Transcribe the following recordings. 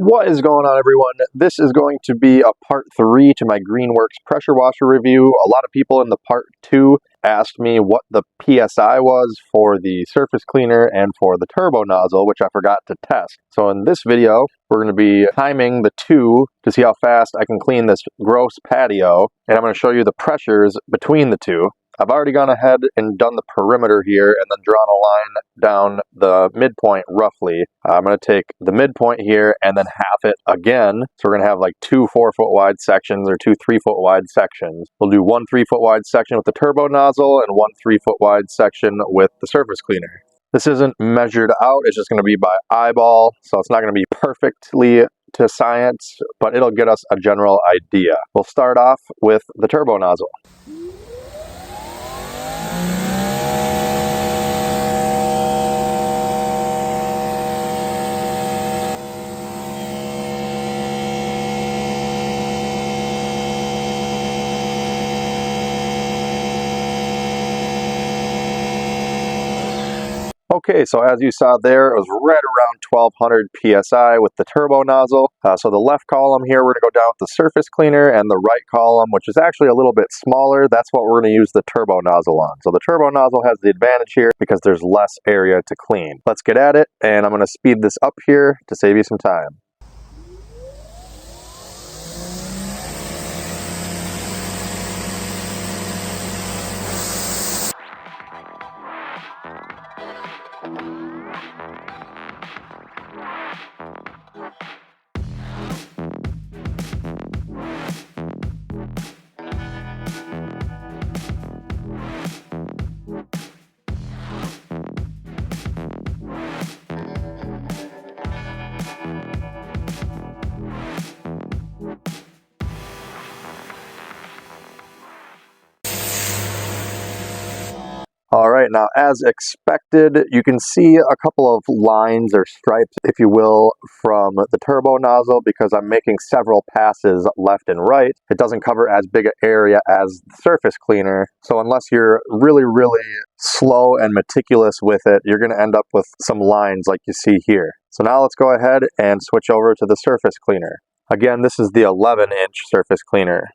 What is going on, everyone? This is going to be a part 3 to my Greenworks pressure washer review. A lot of people in the part 2 asked me what the PSI was for the surface cleaner and for the turbo nozzle, which I forgot to test. So in this video, we're going to be timing the two to see how fast I can clean this gross patio, and I'm going to show you the pressures between the two. I've already gone ahead and done the perimeter here and then drawn a line down the midpoint roughly. I'm going to take the midpoint here and then half it again. So we're going to have like 2 4-foot wide sections or 2 3-foot wide sections. We'll do 1 3-foot wide section with the turbo nozzle and 1 3-foot wide section with the surface cleaner. This isn't measured out, it's just going to be by eyeball, so it's not going to be perfectly to science, but it'll get us a general idea. We'll start off with the turbo nozzle. Okay, so as you saw there, it was right around 1200 PSI with the turbo nozzle. So the left column here, we're going to go down with the surface cleaner, and the right column, which is actually a little bit smaller, that's what we're going to use the turbo nozzle on. So the turbo nozzle has the advantage here because there's less area to clean. Let's get at it, and I'm going to speed this up here to save you some time. Alright, now as expected, you can see a couple of lines or stripes, if you will, from the turbo nozzle because I'm making several passes left and right. It doesn't cover as big an area as the surface cleaner, so unless you're really slow and meticulous with it, you're going to end up with some lines like you see here. So now let's go ahead and switch over to the surface cleaner. Again, this is the 11-inch surface cleaner.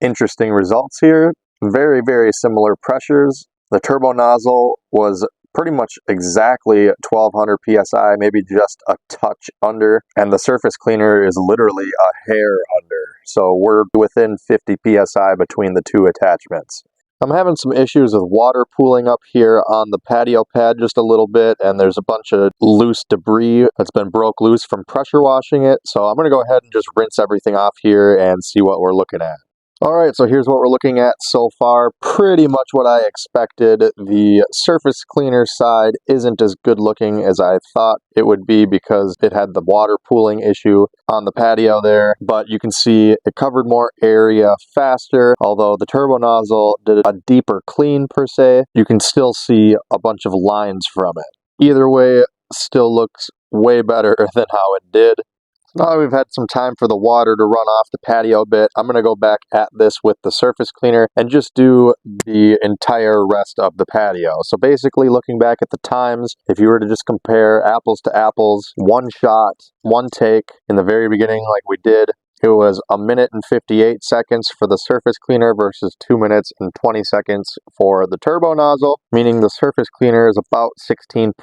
Interesting results here. Very similar pressures. The turbo nozzle was pretty much exactly 1200 PSI, maybe just a touch under, and the surface cleaner is literally a hair under. So we're within 50 PSI between the two attachments. I'm having some issues with water pooling up here on the patio pad just a little bit, and there's a bunch of loose debris that's been broke loose from pressure washing it. So I'm going to go ahead and just rinse everything off here and see what we're looking at. Alright, so here's what we're looking at so far. Pretty much what I expected. The surface cleaner side isn't as good looking as I thought it would be because it had the water pooling issue on the patio there. But you can see it covered more area faster. Although the turbo nozzle did a deeper clean per se, you can still see a bunch of lines from it. Either way, still looks way better than how it did. Now that we've had some time for the water to run off the patio bit, I'm going to go back at this with the surface cleaner and just do the entire rest of the patio. So basically, looking back at the times, if you were to just compare apples to apples, one shot, one take in the very beginning like we did, it was 1 minute and 58 seconds for the surface cleaner versus 2 minutes and 20 seconds for the turbo nozzle, meaning the surface cleaner is about 16%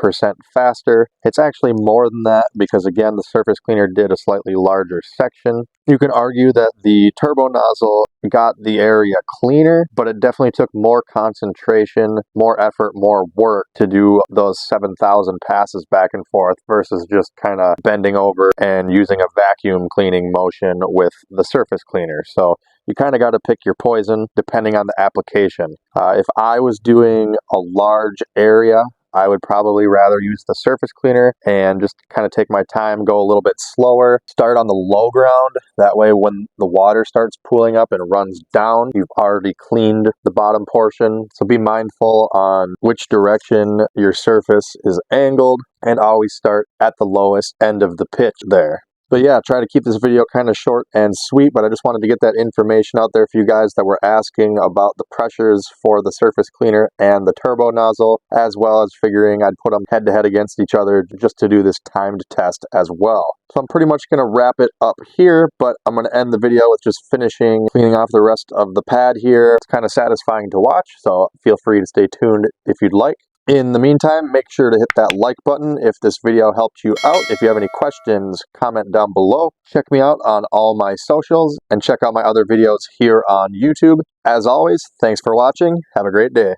faster. It's actually more than that because, again, the surface cleaner did a slightly larger section. You can argue that the turbo nozzle got the area cleaner, but it definitely took more concentration, more effort, more work to do those 7,000 passes back and forth versus just kind of bending over and using a vacuum cleaning motion with the surface cleaner. So you kind of got to pick your poison depending on the application. If I was doing a large area, I would probably rather use the surface cleaner and just kind of take my time, go a little bit slower, start on the low ground. That way when the water starts pooling up and runs down, you've already cleaned the bottom portion. So be mindful on which direction your surface is angled and always start at the lowest end of the pitch there. But yeah, try to keep this video kind of short and sweet, but I just wanted to get that information out there for you guys that were asking about the pressures for the surface cleaner and the turbo nozzle, as well as figuring I'd put them head to head against each other just to do this timed test as well. So I'm pretty much going to wrap it up here, but I'm going to end the video with just finishing cleaning off the rest of the pad here. It's kind of satisfying to watch, so feel free to stay tuned if you'd like. In the meantime, make sure to hit that like button if this video helped you out. If you have any questions, comment down below. Check me out on all my socials and check out my other videos here on YouTube. As always, thanks for watching. Have a great day.